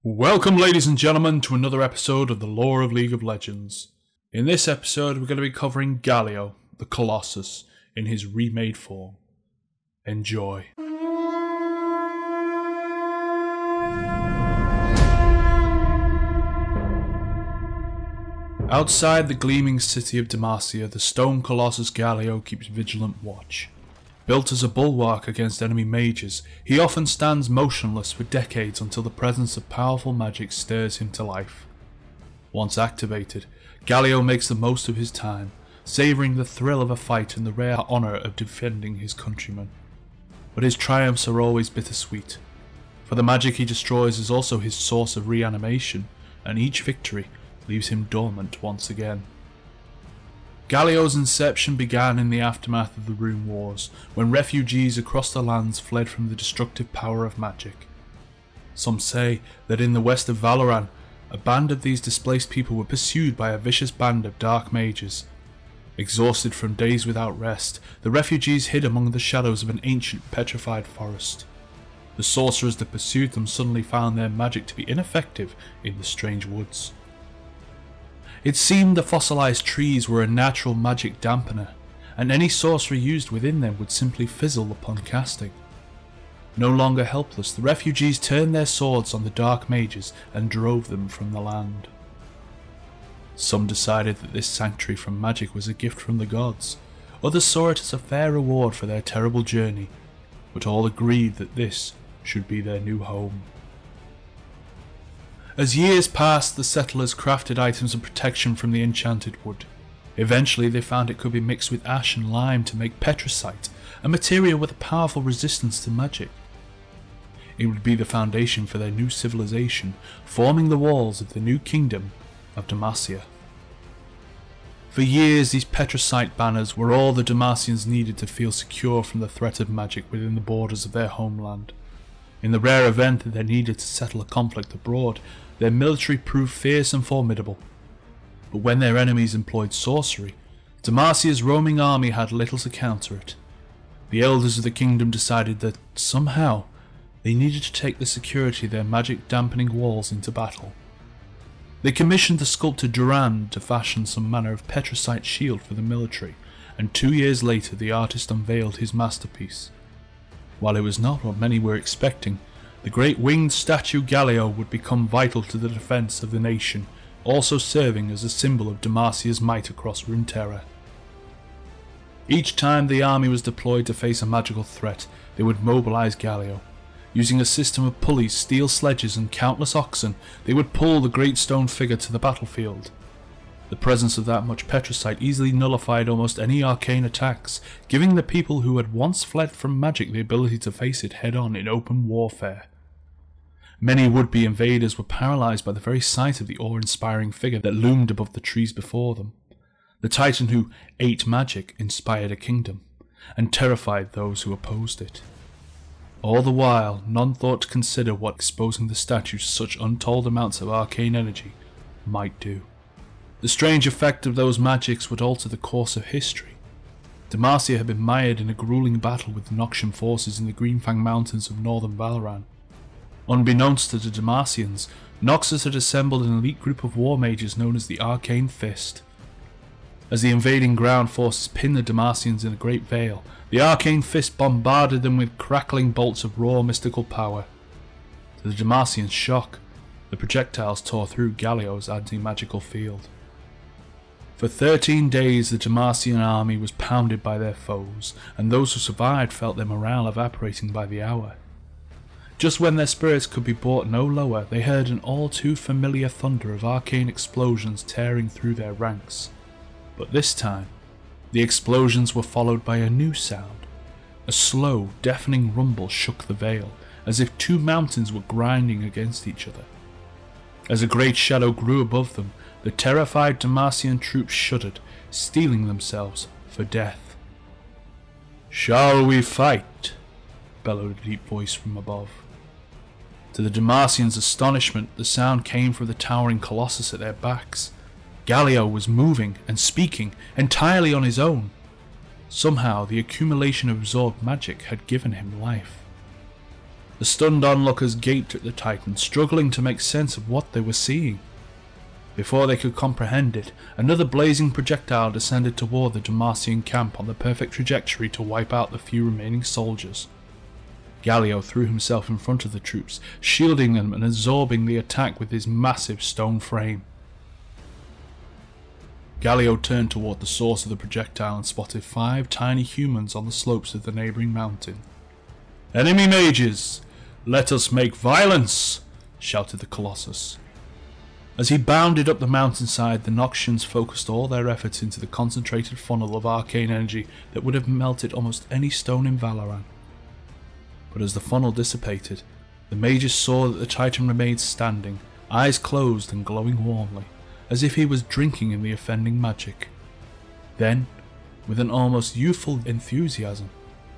Welcome, ladies and gentlemen, to another episode of the Lore of League of Legends. In this episode, we're going to be covering Galio, the Colossus, in his remade form. Enjoy. Outside the gleaming city of Demacia, the stone Colossus Galio keeps vigilant watch. Built as a bulwark against enemy mages, he often stands motionless for decades until the presence of powerful magic stirs him to life. Once activated, Galio makes the most of his time, savouring the thrill of a fight and the rare honour of defending his countrymen. But his triumphs are always bittersweet, for the magic he destroys is also his source of reanimation, and each victory leaves him dormant once again. Galio's inception began in the aftermath of the Rune Wars, when refugees across the lands fled from the destructive power of magic. Some say that in the west of Valoran, a band of these displaced people were pursued by a vicious band of dark mages. Exhausted from days without rest, the refugees hid among the shadows of an ancient petrified forest. The sorcerers that pursued them suddenly found their magic to be ineffective in the strange woods. It seemed the fossilized trees were a natural magic dampener, and any sorcery used within them would simply fizzle upon casting. No longer helpless, the refugees turned their swords on the dark mages and drove them from the land. Some decided that this sanctuary from magic was a gift from the gods, others saw it as a fair reward for their terrible journey, but all agreed that this should be their new home. As years passed, the settlers crafted items of protection from the enchanted wood. Eventually they found it could be mixed with ash and lime to make petricite, a material with a powerful resistance to magic. It would be the foundation for their new civilization, forming the walls of the new kingdom of Demacia. For years these petricite banners were all the Demacians needed to feel secure from the threat of magic within the borders of their homeland. In the rare event that they needed to settle a conflict abroad, their military proved fierce and formidable. But when their enemies employed sorcery, Demacia's roaming army had little to counter it. The elders of the kingdom decided that, somehow, they needed to take the security of their magic-dampening walls into battle. They commissioned the sculptor Durand to fashion some manner of petricite shield for the military, and 2 years later the artist unveiled his masterpiece. While it was not what many were expecting, the great winged statue Galio would become vital to the defence of the nation, also serving as a symbol of Demacia's might across Runeterra. Each time the army was deployed to face a magical threat, they would mobilise Galio. Using a system of pulleys, steel sledges and countless oxen, they would pull the great stone figure to the battlefield. The presence of that much petricite easily nullified almost any arcane attacks, giving the people who had once fled from magic the ability to face it head-on in open warfare. Many would-be invaders were paralysed by the very sight of the awe-inspiring figure that loomed above the trees before them. The titan who ate magic inspired a kingdom, and terrified those who opposed it. All the while, none thought to consider what exposing the statue to such untold amounts of arcane energy might do. The strange effect of those magics would alter the course of history. Demacia had been mired in a grueling battle with the Noxian forces in the Greenfang Mountains of northern Valoran. Unbeknownst to the Demacians, Noxus had assembled an elite group of war mages known as the Arcane Fist. As the invading ground forces pinned the Demacians in a great veil, the Arcane Fist bombarded them with crackling bolts of raw mystical power. To the Demacians' shock, the projectiles tore through Galio's anti-magical field. For 13 days the Demacian army was pounded by their foes, and those who survived felt their morale evaporating by the hour. Just when their spirits could be brought no lower, they heard an all too familiar thunder of arcane explosions tearing through their ranks. But this time, the explosions were followed by a new sound. A slow, deafening rumble shook the veil, as if two mountains were grinding against each other. As a great shadow grew above them, the terrified Demacian troops shuddered, steeling themselves for death. "Shall we fight?" bellowed a deep voice from above. To the Demacians' astonishment, the sound came from the towering Colossus at their backs. Galio was moving and speaking entirely on his own. Somehow the accumulation of absorbed magic had given him life. The stunned onlookers gaped at the Titan, struggling to make sense of what they were seeing. Before they could comprehend it, another blazing projectile descended toward the Demacian camp on the perfect trajectory to wipe out the few remaining soldiers. Galio threw himself in front of the troops, shielding them and absorbing the attack with his massive stone frame. Galio turned toward the source of the projectile and spotted 5 tiny humans on the slopes of the neighbouring mountain. "Enemy mages! Let us make violence!" shouted the Colossus. As he bounded up the mountainside, the Noxians focused all their efforts into the concentrated funnel of arcane energy that would have melted almost any stone in Valoran. But as the funnel dissipated, the mages saw that the Titan remained standing, eyes closed and glowing warmly, as if he was drinking in the offending magic. Then, with an almost youthful enthusiasm,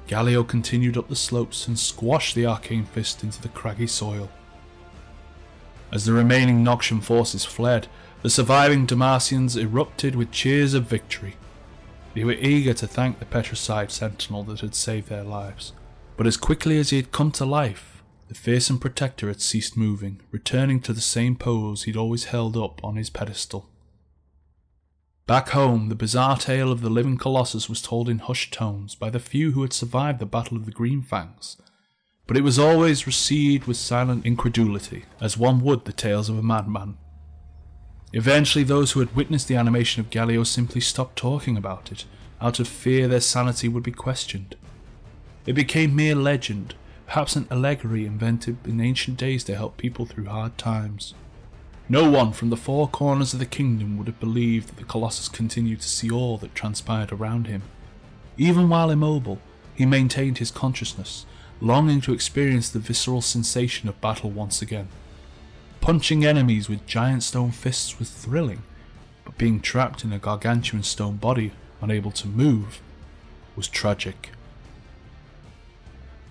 Galio continued up the slopes and squashed the arcane fist into the craggy soil. As the remaining Noxian forces fled, the surviving Demacians erupted with cheers of victory. They were eager to thank the petrified sentinel that had saved their lives, but as quickly as he had come to life, the fearsome protector had ceased moving, returning to the same pose he'd always held up on his pedestal. Back home, the bizarre tale of the living Colossus was told in hushed tones by the few who had survived the Battle of the Green Fangs, but it was always received with silent incredulity, as one would the tales of a madman. Eventually, those who had witnessed the animation of Galio simply stopped talking about it, out of fear their sanity would be questioned. It became mere legend, perhaps an allegory invented in ancient days to help people through hard times. No one from the 4 corners of the kingdom would have believed that the Colossus continued to see all that transpired around him. Even while immobile, he maintained his consciousness, longing to experience the visceral sensation of battle once again. Punching enemies with giant stone fists was thrilling, but being trapped in a gargantuan stone body, unable to move, was tragic.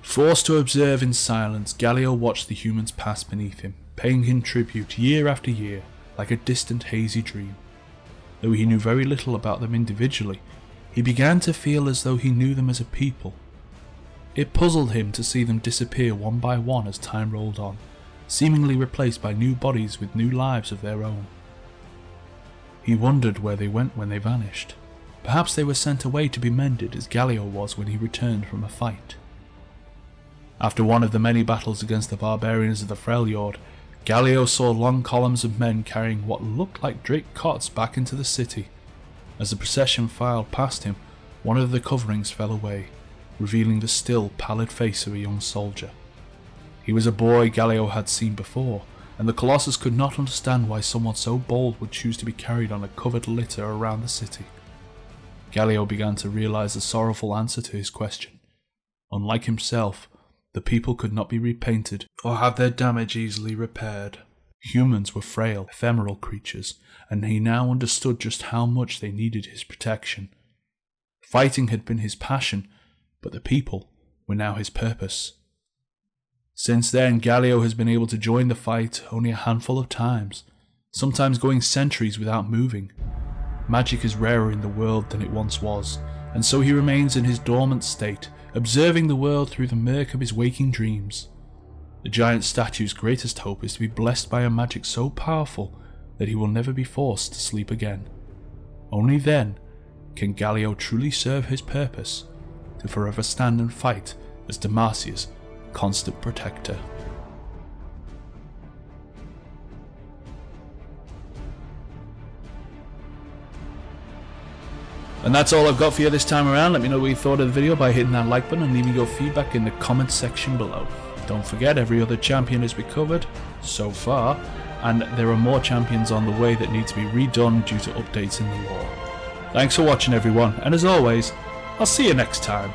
Forced to observe in silence, Galio watched the humans pass beneath him, paying him tribute year after year, like a distant hazy dream. Though he knew very little about them individually, he began to feel as though he knew them as a people. It puzzled him to see them disappear one by one as time rolled on, seemingly replaced by new bodies with new lives of their own. He wondered where they went when they vanished. Perhaps they were sent away to be mended as Galio was when he returned from a fight. After one of the many battles against the barbarians of the Freljord, Galio saw long columns of men carrying what looked like draped cots back into the city. As the procession filed past him, one of the coverings fell away, revealing the still, pallid face of a young soldier. He was a boy Galio had seen before, and the Colossus could not understand why someone so bold would choose to be carried on a covered litter around the city. Galio began to realize the sorrowful answer to his question. Unlike himself, the people could not be repainted or have their damage easily repaired. Humans were frail, ephemeral creatures, and he now understood just how much they needed his protection. Fighting had been his passion, but the people were now his purpose. Since then, Galio has been able to join the fight only a handful of times, sometimes going centuries without moving. Magic is rarer in the world than it once was, and so he remains in his dormant state, observing the world through the murk of his waking dreams. The giant statue's greatest hope is to be blessed by a magic so powerful that he will never be forced to sleep again. Only then can Galio truly serve his purpose, to forever stand and fight as Demacia's constant protector. And that's all I've got for you this time around. Let me know what you thought of the video by hitting that like button and leaving your feedback in the comments section below. Don't forget, every other champion has been covered so far, and there are more champions on the way that need to be redone due to updates in the lore. Thanks for watching everyone, and as always, I'll see you next time.